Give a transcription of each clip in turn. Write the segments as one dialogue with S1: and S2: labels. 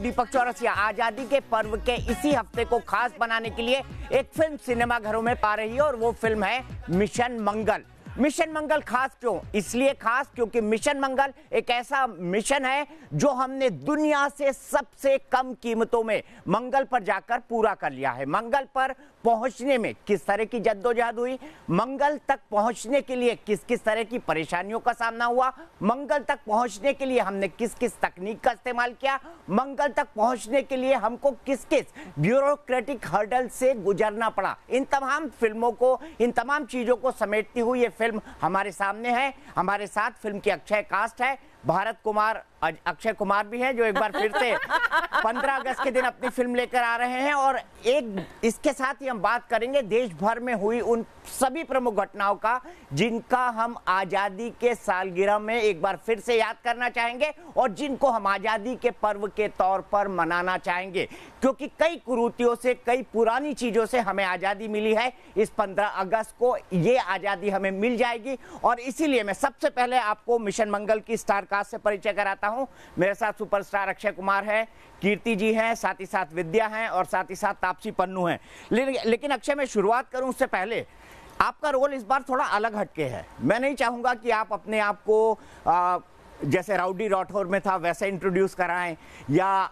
S1: दीपक चौरसिया। आजादी के पर्व के इसी हफ्ते को खास बनाने के लिए एक फिल्म सिनेमाघरों में पा रही है और वो फिल्म है मिशन मंगल। मिशन मंगल खास क्यों? इसलिए खास क्योंकि मिशन मंगल एक ऐसा मिशन है जो हमने दुनिया से सबसे कम कीमतों में मंगल पर जाकर पूरा कर लिया है। मंगल पर पहुंचने में किस तरह की जद्दोजहद हुई, मंगल तक पहुंचने के लिए किस किस तरह की परेशानियों का सामना हुआ, मंगल तक पहुंचने के लिए हमने किस किस तकनीक का इस्तेमाल किया, मंगल तक पहुंचने के लिए हमको किस किस ब्यूरोक्रेटिक हर्डल से गुजरना पड़ा, इन तमाम फिल्मों को, इन तमाम चीजों को समेटती हुई ये फिल्म हमारे सामने है। हमारे साथ फिल्म की अक्षय कास्ट है। भारत कुमार, अक्षय कुमार भी हैं जो एक बार फिर से 15 अगस्त के दिन अपनी फिल्म लेकर आ रहे हैं। और एक इसके साथ ही हम बात करेंगे देश भर में हुई उन सभी प्रमुख घटनाओं का जिनका हम आजादी के सालगिरह में एक बार फिर से याद करना चाहेंगे और जिनको हम आजादी के पर्व के तौर पर मनाना चाहेंगे, क्योंकि कई कुरीतियों से, कई पुरानी चीजों से हमें आजादी मिली है। इस 15 अगस्त को ये आजादी हमें मिल जाएगी और इसीलिए मैं सबसे पहले आपको मिशन मंगल की स्टार कास्ट से परिचय कराता हूं। मेरे साथ सुपरस्टार अक्षय कुमार है, कीर्ति जी हैं, साथ ही साथ विद्या हैं और साथ ही साथ तापसी पन्नू हैं। लेकिन अक्षय, मैं शुरुआत करूं उससे पहले, आपका रोल इस बार थोड़ा अलग हटके है। मैं नहीं चाहूंगा कि आप अपने आप को जैसे राउडी राठौर में था वैसे इंट्रोड्यूस कराएं या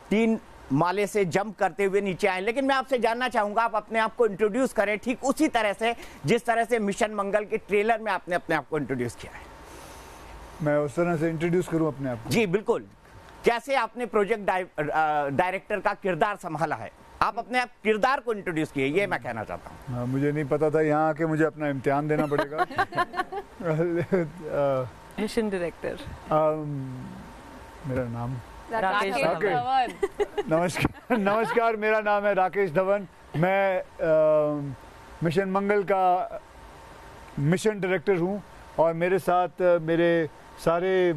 S1: 3 माले से जंप करते हुए नीचे आए, लेकिन मैं आपसे जानना चाहूंगा आप अपने आप को इंट्रोड्यूस करें ठीक उसी तरह से जिस तरह से मिशन मंगल के ट्रेलर में आपने अपने आप को इंट्रोड्यूस किया है।
S2: मैं उस तरह से इंट्रोड्यूस करूं अपने आप को?
S1: जी बिल्कुल। कैसे आपने प्रोजेक्ट डायरेक्टर का किरदार संभाला है, आप अपने आप किरदार को इंट्रोड्यूस किए, ये मैं कहना चाहता हूँ।
S2: मुझे नहीं पता था यहाँ आके मुझे अपना इम्तिहान देना पड़ेगा।
S3: मिशन डायरेक्टर
S2: मेरा नाम
S3: राकेश धवन।
S2: नमस्कार, मेरा नाम है राकेश धवन। मैं मिशन मंगल का मिशन डायरेक्टर हूँ और मेरे साथ मेरे सारे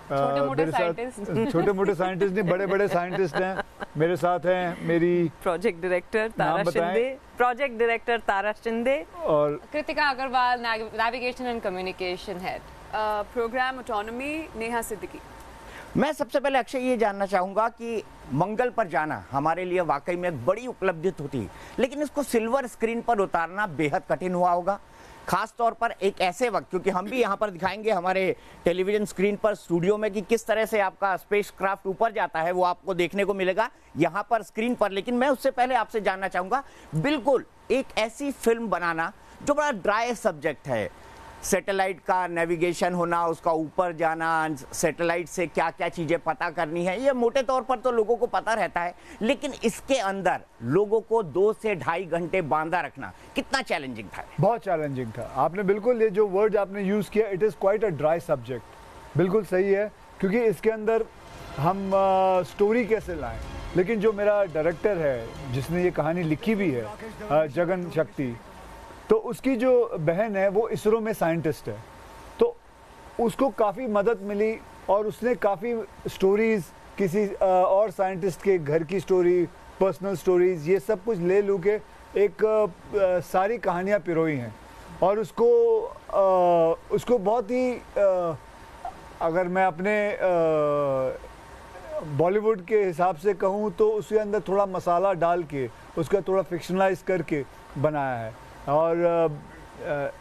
S2: छोटे मोटे साइंटिस्ट नहीं, बड़े बड़े साइंटिस्ट हैं मेरे साथ हैं। मेरी
S3: प्रोजेक्ट डायरेक्टर तारा शिंदे
S4: और Kritika Agarwal, navigation and communication head, programme autonomy Neha Siddiqui.
S1: मैं सबसे पहले अक्षय ये जानना चाहूंगा कि मंगल पर जाना हमारे लिए वाकई में एक बड़ी उपलब्धि होती, लेकिन इसको सिल्वर स्क्रीन पर उतारना बेहद कठिन हुआ होगा, खास तौर पर एक ऐसे वक्त, क्योंकि हम भी यहाँ पर दिखाएंगे हमारे टेलीविजन स्क्रीन पर स्टूडियो में कि किस तरह से आपका स्पेस क्राफ्ट ऊपर जाता है, वो आपको देखने को मिलेगा यहाँ पर स्क्रीन पर। लेकिन मैं उससे पहले आपसे जानना चाहूंगा, बिल्कुल एक ऐसी फिल्म बनाना जो बड़ा ड्राई सब्जेक्ट है, सैटेलाइट का नेविगेशन होना, उसका ऊपर जाना, सैटेलाइट से क्या क्या चीजें पता करनी है, ये मोटे तौर पर तो लोगों को पता रहता है, लेकिन इसके अंदर लोगों को 2 से ढाई घंटे बांधा रखना कितना चैलेंजिंग था? बहुत
S2: चैलेंजिंग था। आपने बिल्कुल ये जो वर्ड आपने यूज किया, it is quite a dry subject, बिल्कुल सही है, क्योंकि इसके अंदर हम स्टोरी कैसे लाएं। लेकिन जो मेरा डायरेक्टर है जिसने ये कहानी लिखी भी है, जगन शक्ति, तो उसकी जो बहन है वो इसरो में साइंटिस्ट है, तो उसको काफ़ी मदद मिली और उसने काफ़ी स्टोरीज़ किसी और साइंटिस्ट के घर की स्टोरी, पर्सनल स्टोरीज़, ये सब कुछ ले लू के एक सारी कहानियाँ पिरोई हैं और उसको बहुत ही अगर मैं अपने बॉलीवुड के हिसाब से कहूँ तो उसके अंदर थोड़ा मसाला डाल के उसका थोड़ा फिक्शनलाइज करके बनाया है। और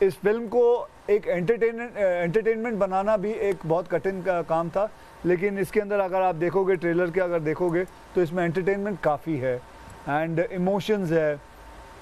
S2: इस फिल्म को एक एंटरटेनमेंट बनाना भी एक बहुत कठिन काम था, लेकिन इसके अंदर अगर आप देखोगे, ट्रेलर के अगर देखोगे तो इसमें एंटरटेनमेंट काफ़ी है एंड इमोशंस है,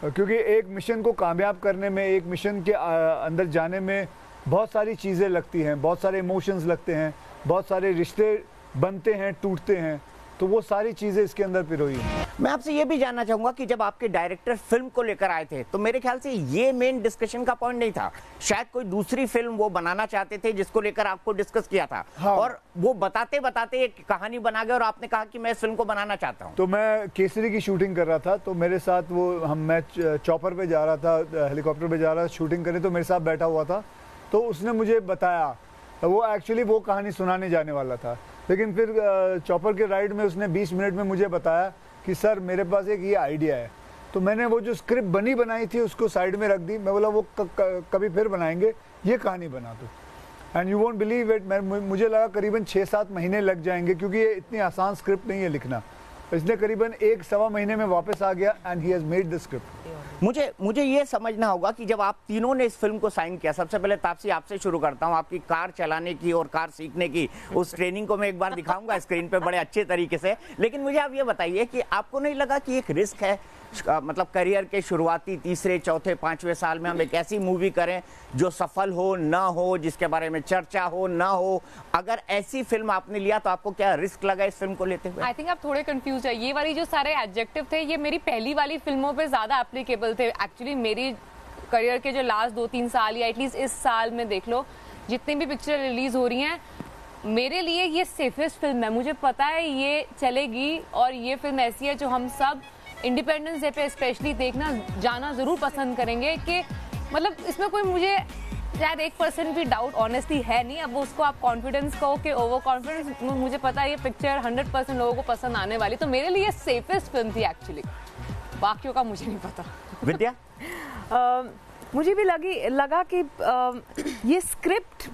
S2: क्योंकि एक मिशन को कामयाब करने में, एक मिशन के अंदर जाने में बहुत सारी चीज़ें लगती हैं, बहुत सारे इमोशंस लगते हैं, बहुत सारे रिश्ते बनते हैं, टूटते हैं, तो वो सारी चीज़ें इसके अंदर पिरोई हैं।
S1: मैं आपसे ये भी जानना चाहूंगा कि जब आपके डायरेक्टर फिल्म को लेकर आए थे तो मेरे ख्याल से ये मेन डिस्कशन का पॉइंट नहीं था, शायद कोई दूसरी फिल्म वो बनाना चाहते थे जिसको लेकर आपको डिस्कस किया था। हाँ। और वो बताते बताते एक कहानी बना गए और आपने कहा कि मैं इस फिल्म को बनाना चाहता हूँ।
S2: तो मैं केसरी की शूटिंग कर रहा था, तो मेरे साथ मैं चॉपर पे जा रहा था, हेलीकॉप्टर पे जा रहा था शूटिंग करने, तो मेरे साथ बैठा हुआ था, तो उसने मुझे बताया, वो एक्चुअली वो कहानी सुनाने जाने वाला था, लेकिन फिर चॉपर के राइड में उसने 20 मिनट में मुझे बताया कि सर मेरे पास एक ये आइडिया है। तो मैंने वो जो स्क्रिप्ट बनाई थी उसको साइड में रख दी, मैं बोला वो कभी फिर बनाएंगे, ये कहानी बना दो। And you won't believe it, मुझे लगा करीबन 6-7 महीने लग जाएंगे, क्योंकि ये इतनी आसान स्क्रिप्ट नहीं है लिखना। इसने करीबन 1-1.25 महीने में वापस आ गया and he has made the script.
S1: मुझे ये समझना होगा कि जब आप तीनों ने इस फिल्म को साइन किया, सबसे पहले तापसी आपसे शुरू करता हूं, आपकी कार चलाने की और कार सीखने की उस ट्रेनिंग को मैं एक बार दिखाऊंगा स्क्रीन पे बड़े अच्छे तरीके से, लेकिन मुझे आप ये बताइए कि आपको नहीं लगा कि एक रिस्क है, मतलब करियर के शुरुआती तीसरे चौथे पांचवें साल में हम एक ऐसी मूवी करें जो सफल हो ना हो, जिसके बारे में चर्चा हो ना हो, अगर ऐसी फिल्म आपने लिया तो आपको क्या रिस्क लगा इस फिल्म को लेते हुए?
S4: आई थिंक आप थोड़े कंफ्यूज है। ये वाली जो सारे एडजेक्टिव थे ये मेरी पहली वाली फिल्मों पे ज्यादा एप्लीकेबल थे। एक्चुअली मेरी करियर के जो लास्ट 2-3 साल या एटलीस्ट इस साल में देख लो, जितनी भी पिक्चर रिलीज हो रही हैं, मेरे लिए ये सेफेस्ट फिल्म है। मुझे पता है ये चलेगी और ये फिल्म ऐसी है जो हम सब इंडिपेंडेंस डे पे स्पेशली देखना जाना जरूर पसंद करेंगे। कि मतलब इसमें कोई मुझे शायद 1% भी डाउट ऑनेस्टली है नहीं। अब उसको आप कॉन्फिडेंस कहो कि ओवर कॉन्फिडेंस, मुझे पता है ये पिक्चर 100% लोगों को पसंद आने वाली, तो मेरे लिए सेफेस्ट फिल्म थी एक्चुअली। बाकियों का मुझे नहीं पता।
S1: विद्या?
S3: मुझे भी लगा कि ये स्क्रिप्ट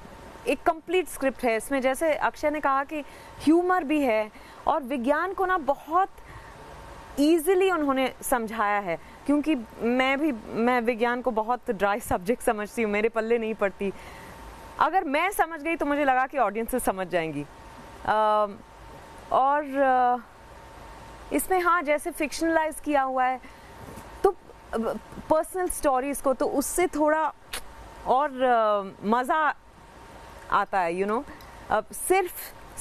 S3: एक कंप्लीट स्क्रिप्ट है। इसमें जैसे अक्षय ने कहा कि ह्यूमर भी है और विज्ञान को ना बहुत ईजिली उन्होंने समझाया है, क्योंकि मैं विज्ञान को बहुत ड्राई सब्जेक्ट समझती हूँ, मेरे पल्ले नहीं पड़ती। अगर मैं समझ गई तो मुझे लगा कि ऑडियंसेस समझ जाएंगी। और इसमें हाँ जैसे फिक्शनलाइज किया हुआ है तो पर्सनल स्टोरीज को, तो उससे थोड़ा और मज़ा आता है, यू नो। अब सिर्फ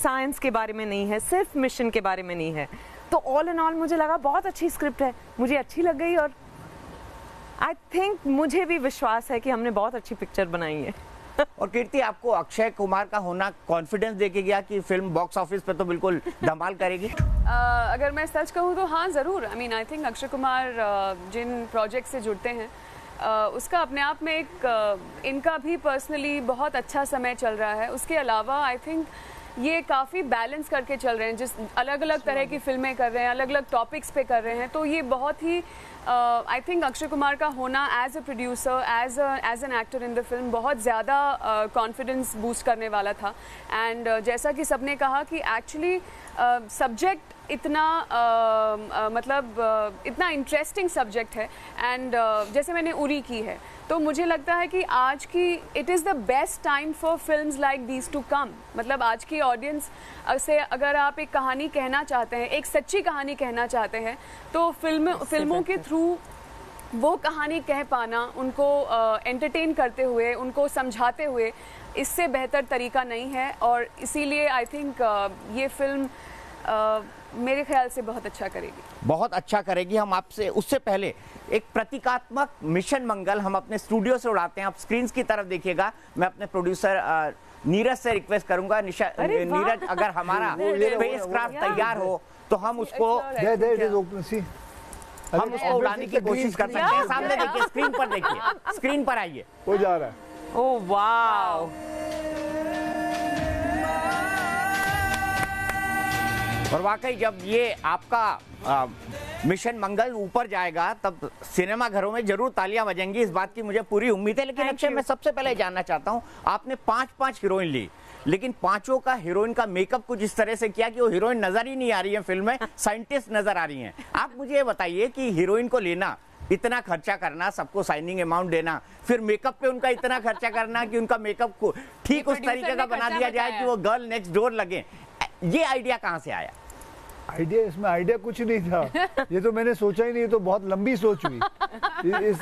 S3: साइंस के बारे में नहीं है, सिर्फ मिशन के बारे में नहीं है। तो ऑल इन ऑल मुझे लगा बहुत अच्छी स्क्रिप्ट है, मुझे अच्छी लग गई और आई थिंक मुझे भी विश्वास है कि हमने बहुत अच्छी पिक्चर बनाई है।
S1: और कीर्ति, आपको अक्षय कुमार का होना कॉन्फिडेंस देके गया कि फिल्म बॉक्स ऑफिस पे तो बिल्कुल धमाल करेगी?
S4: अगर मैं सच कहूँ तो हाँ ज़रूर। I mean I think Akshay Kumar जिन प्रोजेक्ट से जुड़ते हैं उसका अपने आप में एक इनका भी पर्सनली बहुत अच्छा समय चल रहा है। उसके अलावा आई थिंक ये काफ़ी बैलेंस करके चल रहे हैं, जिस अलग अलग तरह की फिल्में कर रहे हैं, अलग अलग टॉपिक्स पे कर रहे हैं। तो ये बहुत ही आई थिंक अक्षय कुमार का होना as a producer, as an actor in the film बहुत ज़्यादा कॉन्फिडेंस बूस्ट करने वाला था। एंड जैसा कि सबने कहा कि एक्चुअली सब्जेक्ट इतना मतलब इतना इंटरेस्टिंग सब्जेक्ट है। एंड जैसे मैंने उरी की है, तो मुझे लगता है कि आज की it is the best time for films like these to come. मतलब आज की ऑडियंस से अगर आप एक कहानी कहना चाहते हैं, एक सच्ची कहानी कहना चाहते हैं, तो फिल्मों के थ्रू वो कहानी कह पाना, उनको एंटरटेन करते हुए, उनको समझाते हुए, इससे बेहतर तरीका नहीं है। और इसीलिए आई थिंक ये फिल्म मेरे ख्याल से बहुत अच्छा करेगी,
S1: बहुत अच्छा करेगी। हम आपसे उससे पहले एक प्रतीकात्मक मिशन मंगल हम अपने स्टूडियो से उड़ाते हैं। आप स्क्रीन की तरफ देखिएगा। मैं अपने प्रोड्यूसर नीरज से रिक्वेस्ट करूंगा, नीरज अगर हमारा स्पेसक्राफ्ट तैयार हो तो हम उसको उड़ाने की कोशिश कर सकते हैं। सामने देखिए, स्क्रीन पर देखिए, स्क्रीन पर आइए,
S2: हो जा रहा है।
S3: Oh wow.
S1: और वाकई जब ये आपका मिशन मंगल ऊपर जाएगा तब सिनेमा घरों में जरूर तालियां बजेंगी, इस बात की मुझे पूरी उम्मीद है। लेकिन अक्षय, मैं सबसे पहले जानना चाहता हूं, आपने 5 हीरोइन ली, लेकिन पांचों का हीरोइन का मेकअप कुछ इस तरह से किया कि वो हीरोइन नजर ही नहीं आ रही है फिल्म में, साइंटिस्ट नजर आ रही हैं। आप मुझे ये बताइए कि हीरोइन को लेना, इतना खर्चा करना, सबको साइनिंग अमाउंट देना, फिर मेकअप पे उनका इतना खर्चा करना कि उनका मेकअप को ठीक उस तरीके का बना दिया जाए कि वो गर्ल नेक्स्ट डोर लगे, ये आइडिया कहाँ से आया?
S2: आइडिया, इसमें आइडिया कुछ नहीं था। ये तो मैंने सोचा ही नहीं, ये तो बहुत लंबी सोच हुई।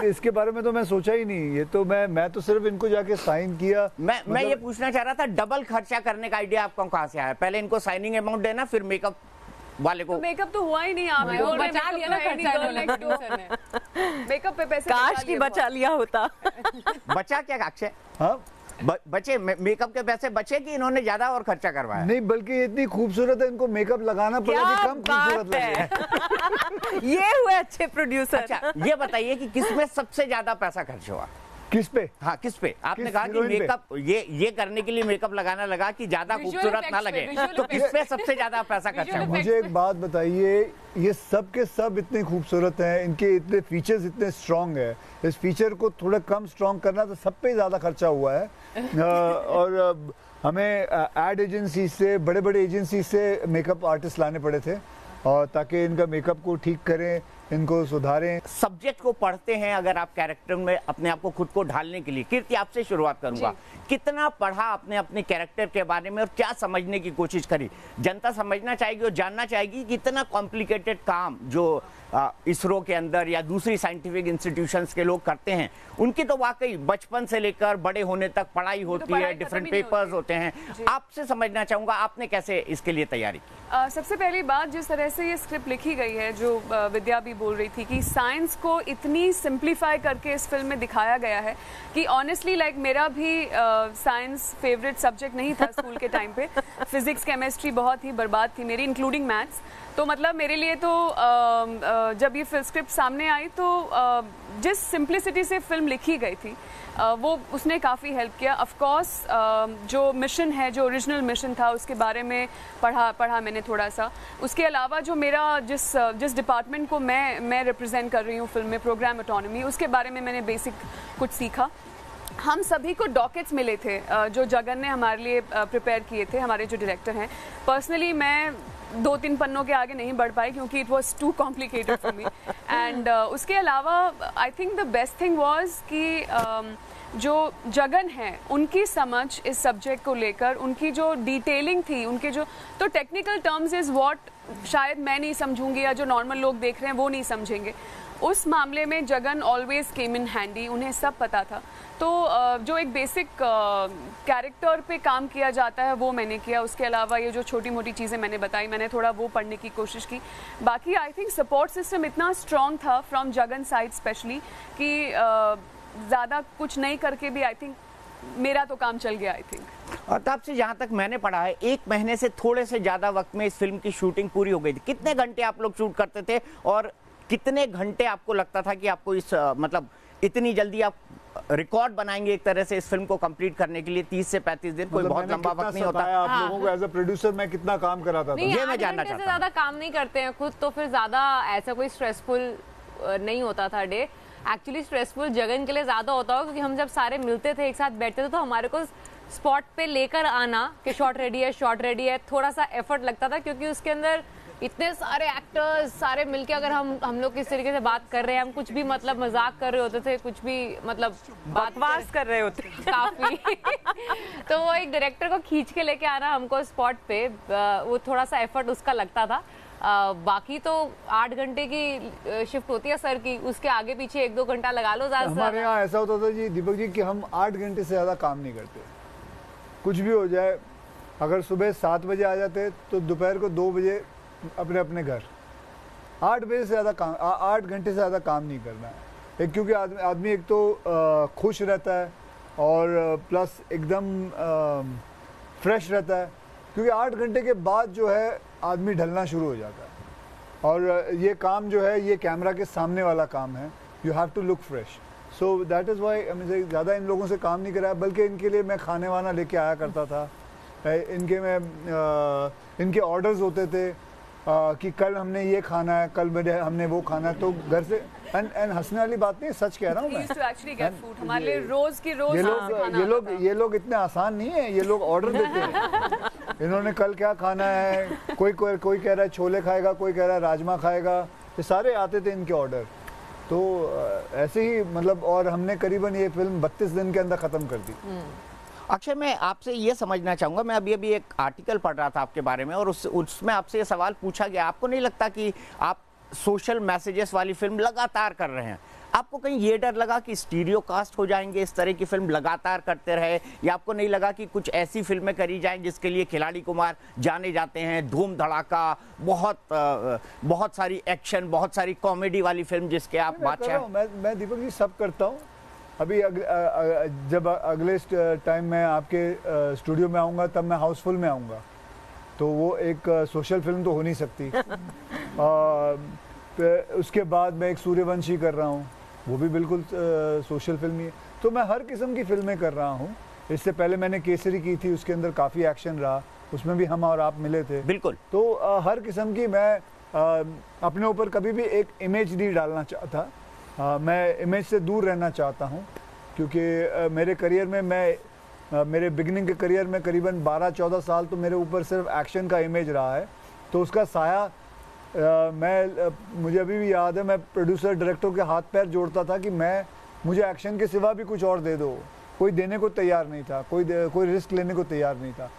S2: इसके बारे में तो मैं सोचा ही नहीं। ये तो मैं तो सिर्फ इनको जाके साइन किया।
S1: मैं ये पूछना चाह रहा था, डबल खर्चा करने का आइडिया आपको कहाँ से आया? पहले इनको साइनिंग अमाउंट देना, फिर मेकअप वाले को।
S4: मेकअप तो हुआ ही नहीं, आप बचा लिया ना खर्चा। मेकअप पे पैसे
S3: काश की बचा लिया होता।
S1: बचा क्या अक्षय?
S2: हाँ,
S1: बचे मेकअप के पैसे बचे कि इन्होंने ज्यादा और खर्चा करवाया?
S2: नहीं, बल्कि इतनी खूबसूरत है, इनको मेकअप लगाना पड़ा कि कम खूबसूरत लगे।
S3: ये हुए अच्छे प्रोड्यूसर।
S1: अच्छा, ये बताइए कि किसमें सबसे ज्यादा पैसा खर्च हुआ?
S2: किस पे?
S1: हाँ, किस पे? आपने कहा कि मेकअप ये करने के लिए मेकअप लगाना लगा कि ज्यादा खूबसूरत ना लगे, तो किस पे सबसे ज्यादा पैसा खर्चा हुआ?
S2: मुझे एक बात बताइए, ये सब के सब इतने खूबसूरत हैं, इनके इतने फीचर्स इतने स्ट्रॉन्ग है, इस फीचर को थोड़ा कम स्ट्रॉन्ग करना तो सब पे ज्यादा खर्चा हुआ है। और हमें एड एजेंसी से, बड़े बड़े एजेंसी से मेकअप आर्टिस्ट लाने पड़े थे। और ताकि इनका मेकअप को ठीक करें, इनको सुधारें।
S1: सब्जेक्ट को पढ़ते हैं अगर आप कैरेक्टर में अपने आप को खुद को ढालने के लिए, कीर्ति आपसे शुरुआत करूंगा, कितना पढ़ा आपने अपने कैरेक्टर के बारे में और क्या समझने की कोशिश करी? जनता समझना चाहेगी और जानना चाहेगी कि इतना कॉम्प्लिकेटेड काम जो इसरो के अंदर या दूसरी साइंटिफिक इंस्टीट्यूशंस के लोग करते हैं, उनकी तो वाकई बचपन से लेकर बड़े होने तक पढ़ाई होती है, डिफरेंट पेपर्स होते हैं। आपसे समझना चाहूंगा आपने कैसे इसके लिए तैयारी की?
S5: सबसे पहली बात, जिस तरह से ये स्क्रिप्ट लिखी गई है, जो विद्या भी बोल रही थी कि साइंस को इतनी सिंप्लीफाई करके इस फिल्म में दिखाया गया है कि ऑनेस्टली लाइक मेरा भी साइंस फेवरेट सब्जेक्ट नहीं था स्कूल के टाइम पे। फिजिक्स केमिस्ट्री बहुत ही बर्बाद थी मेरी, इंक्लूडिंग मैथ्स। तो मतलब मेरे लिए तो जब ये स्क्रिप्ट सामने आई तो जिस सिंप्लिसिटी से फिल्म लिखी गई थी वो उसने काफ़ी हेल्प किया। ऑफ कोर्स जो मिशन है, जो ओरिजिनल मिशन था, उसके बारे में पढ़ा मैंने थोड़ा सा। उसके अलावा जो मेरा जिस डिपार्टमेंट को मैं रिप्रेजेंट कर रही हूँ फिल्म में, प्रोग्राम ऑटोनॉमी, उसके बारे में मैंने बेसिक कुछ सीखा। हम सभी को डॉकेट्स मिले थे जो जगन ने हमारे लिए प्रिपेयर किए थे, हमारे जो डायरेक्टर हैं। पर्सनली मैं 2-3 पन्नों के आगे नहीं बढ़ पाई क्योंकि it was too complicated for me. And उसके अलावा I think the best thing was कि जो जगन है उनकी समझ इस सब्जेक्ट को लेकर, उनकी जो डिटेलिंग थी, उनके जो तो टेक्निकल टर्म्स इज़ व्हाट शायद मैं नहीं समझूंगी या जो नॉर्मल लोग देख रहे हैं वो नहीं समझेंगे। उस मामले में जगन ऑलवेज केम इन हैंडी, उन्हें सब पता था। तो जो एक बेसिक कैरेक्टर पे काम किया जाता है वो मैंने किया। उसके अलावा ये जो छोटी मोटी चीज़ें मैंने बताई, मैंने थोड़ा वो पढ़ने की कोशिश की। बाकी आई थिंक सपोर्ट सिस्टम इतना स्ट्रॉन्ग था फ्रॉम जगन साइड स्पेशली कि ज़्यादा कुछ नहीं करके भी आई थिंक मेरा तो काम चल गया। आई थिंक
S1: और तब से जहाँ तक मैंने पढ़ा है 1 महीने से थोड़े से ज़्यादा वक्त में इस फिल्म की शूटिंग पूरी हो गई थी। कितने घंटे आप लोग शूट करते थे और कितने घंटे आपको लगता था कि आपको इस मतलब इतनी जल्दी आप रिकॉर्ड बनाएंगे एक तरह से इस फिल्म को कंप्लीट करने के लिए? 30 से 35 दिन कोई बहुत लंबा वक्त नहीं होता।
S2: आप लोगों को एज अ प्रोड्यूसर मैं कितना काम कराता था,
S1: ये मैं जानना चाहता हूं।
S4: ज्यादा काम नहीं करते हैं खुद, तो फिर ज्यादा ऐसा कोई स्ट्रेसफुल नहीं होता था डे। एक्चुअली स्ट्रेसफुल जगन के लिए ज्यादा होता हो क्योंकि हम जब सारे मिलते थे, एक साथ बैठते थे, तो हमारे को स्पॉट पे लेकर आना कि शॉट रेडी है, थोड़ा सा एफर्ट लगता था क्योंकि उसके अंदर इतने सारे एक्टर्स सारे मिलके अगर हम लोग किस तरीके से बात कर रहे हैं, हम कुछ भी मतलब मजाक कर रहे होते थे, कुछ भी मतलब
S3: बकवास कर रहे होते
S4: काफी तो वो एक डायरेक्टर को खींच के लेके आना हमको स्पॉट पे, वो थोड़ा सा एफर्ट उसका लगता था। बाकी तो 8 घंटे की शिफ्ट होती है सर की, उसके आगे पीछे 1-2 घंटा लगा लो ज्यादा।
S2: हमारे यहाँ ऐसा होता था जी दीपक जी कि हम 8 घंटे से ज़्यादा काम नहीं करते। कुछ भी हो जाए, अगर सुबह 7 बजे आ जाते तो दोपहर को 2 बजे अपने अपने घर। 8 बजे से ज़्यादा काम, 8 घंटे से ज़्यादा काम नहीं करना है। एक क्योंकि आदमी एक तो खुश रहता है और प्लस एकदम फ्रेश रहता है, क्योंकि 8 घंटे के बाद जो है आदमी ढलना शुरू हो जाता है। और ये काम जो है ये कैमरा के सामने वाला काम है, you have to look fresh. So that is why मुझे ज़्यादा इन लोगों से काम नहीं कराया, बल्कि इनके लिए मैं खाने वाना लेके आया करता था। इनके ऑर्डर्स होते थे कि कल हमने ये खाना है, कल हमने वो खाना है, तो घर से एंड हंसने वाली बात नहीं, सच कह रहा हूँ मैं।
S5: हमारे लिए रोज की रोज
S2: ये लोग इतने आसान नहीं है, ये लोग ऑर्डर देते हैं इन्होंने कल क्या खाना है, कोई कह रहा है छोले खाएगा, कोई कह रहा है राजमा खाएगा, ये सारे आते थे इनके ऑर्डर। तो ऐसे ही मतलब, और हमने करीबन ये फिल्म 32 दिन के अंदर ख़त्म कर दी।
S1: अक्षय, मैं आपसे ये समझना चाहूँगा, मैं अभी एक आर्टिकल पढ़ रहा था आपके बारे में और उसमें आपसे ये सवाल पूछा गया, आपको नहीं लगता कि आप सोशल मैसेजेस वाली फिल्म लगातार कर रहे हैं? आपको कहीं ये डर लगा कि स्टीरियो कास्ट हो जाएंगे इस तरह की फिल्म लगातार करते रहे, या आपको नहीं लगा कि कुछ ऐसी फिल्में करी जाएं जिसके लिए खिलाड़ी कुमार जाने जाते हैं, धूम धड़ाका, बहुत सारी एक्शन, बहुत सारी कॉमेडी वाली फिल्म जिसके आप बादशाह?
S2: मैं दीपक जी सब करता हूँ। अभी जब अगले टाइम मैं आपके स्टूडियो में आऊँगा तब मैं हाउसफुल में आऊँगा, तो वो एक सोशल फिल्म तो हो नहीं सकती। उसके बाद मैं एक सूर्यवंशी कर रहा हूँ, वो भी बिल्कुल सोशल फिल्म ही है। तो मैं हर किस्म की फिल्में कर रहा हूँ। इससे पहले मैंने केसरी की थी, उसके अंदर काफ़ी एक्शन रहा, उसमें भी हम और आप मिले थे।
S1: बिल्कुल।
S2: तो हर किस्म की मैं अपने ऊपर कभी भी एक इमेज नहीं डालना चाहता। मैं इमेज से दूर रहना चाहता हूँ, क्योंकि मेरे करियर में मेरे बिगिनिंग के करियर में करीबन 12-14 साल तो मेरे ऊपर सिर्फ एक्शन का इमेज रहा है, तो उसका साया मुझे अभी भी याद है, मैं प्रोड्यूसर डायरेक्टर के हाथ पैर जोड़ता था कि मुझे एक्शन के सिवा भी कुछ और दे दो। कोई देने को तैयार नहीं था, कोई रिस्क लेने को तैयार नहीं था।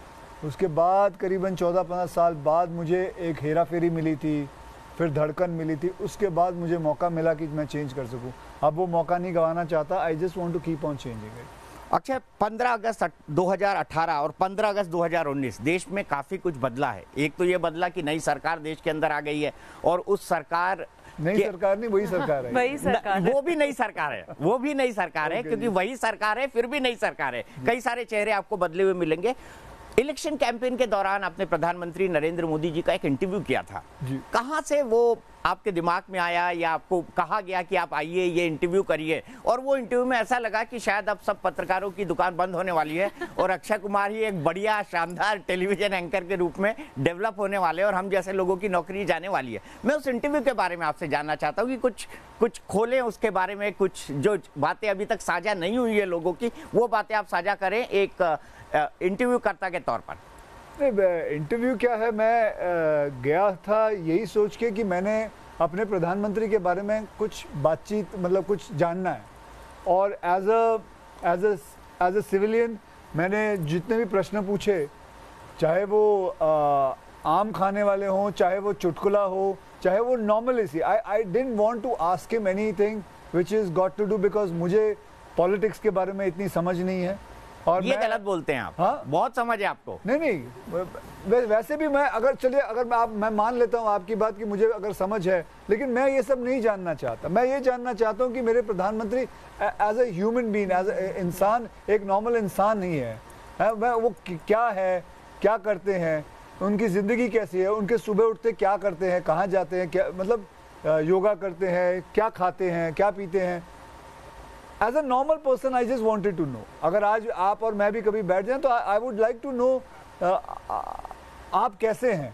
S2: उसके बाद करीबन 14-15 साल बाद मुझे एक हेरा फेरी मिली थी, फिर धड़कन मिली थी। उसके बाद मुझे मौका मिला कि मैं चेंज कर सकूं। अब वो मौका नहीं गंवाना चाहता। I just want to keep on changing it.
S1: Akshay, 15 अगस्त 2018 और 15 अगस्त 2019 देश में काफ़ी कुछ बदला है। एक तो ये बदला कि नई सरकार देश के अंदर आ गई है और उस सरकार
S2: नई सरकार नहीं, वही सरकार है।
S3: वही सरकार
S1: वो भी नई सरकार है, वो भी नई सरकार है, क्योंकि वही सरकार है, फिर भी नई सरकार है। कई सारे चेहरे आपको बदले हुए मिलेंगे। इलेक्शन कैंपेन के दौरान आपने प्रधानमंत्री नरेंद्र मोदी जी का एक इंटरव्यू किया था। कहां से वो आपके दिमाग में आया या आपको कहा गया कि आप आइए ये इंटरव्यू करिए, और वो इंटरव्यू में ऐसा लगा कि शायद अब सब पत्रकारों की दुकान बंद होने वाली है और अक्षय कुमार ही एक बढ़िया शानदार टेलीविजन एंकर के रूप में डेवलप होने वाले हैं और हम जैसे लोगों की नौकरी जाने वाली है। मैं उस इंटरव्यू के बारे में आपसे जानना चाहता हूँ कि कुछ खोलें उसके बारे में, कुछ जो बातें अभी तक साझा नहीं हुई है लोगों की, वो बातें आप साझा करें एक इंटरव्यू कर्ता के तौर पर।
S2: इंटरव्यू क्या है, मैं गया था यही सोच के कि मैंने अपने प्रधानमंत्री के बारे में कुछ बातचीत, मतलब कुछ जानना है। और एज अ सिविलियन मैंने जितने भी प्रश्न पूछे, चाहे वो आम खाने वाले हों, चाहे वो चुटकुला हो, चाहे वो नॉर्मल सी, I didn't want to ask him anything which is got to do, because मुझे पॉलिटिक्स के बारे में इतनी समझ नहीं है। और
S1: ये गलत बोलते हैं आप।
S2: हाँ?
S1: बहुत समझ है आपको।
S2: नहीं, वैसे भी मैं मैं मान लेता हूँ आपकी बात कि मुझे अगर समझ है, लेकिन मैं ये सब नहीं जानना चाहता। मैं ये जानना चाहता हूँ कि मेरे प्रधानमंत्री as a human being, as a इंसान, एक नॉर्मल इंसान नहीं है। वो क्या है, क्या करते हैं, उनकी ज़िंदगी कैसी है, उनके सुबह उठते क्या करते हैं, कहाँ जाते हैं, क्या मतलब योगा करते हैं, क्या खाते हैं, क्या पीते हैं। As a normal person I just wanted to know. अगर आज आप और मैं भी कभी बैठ जाएं तो I would like to know आप कैसे हैं।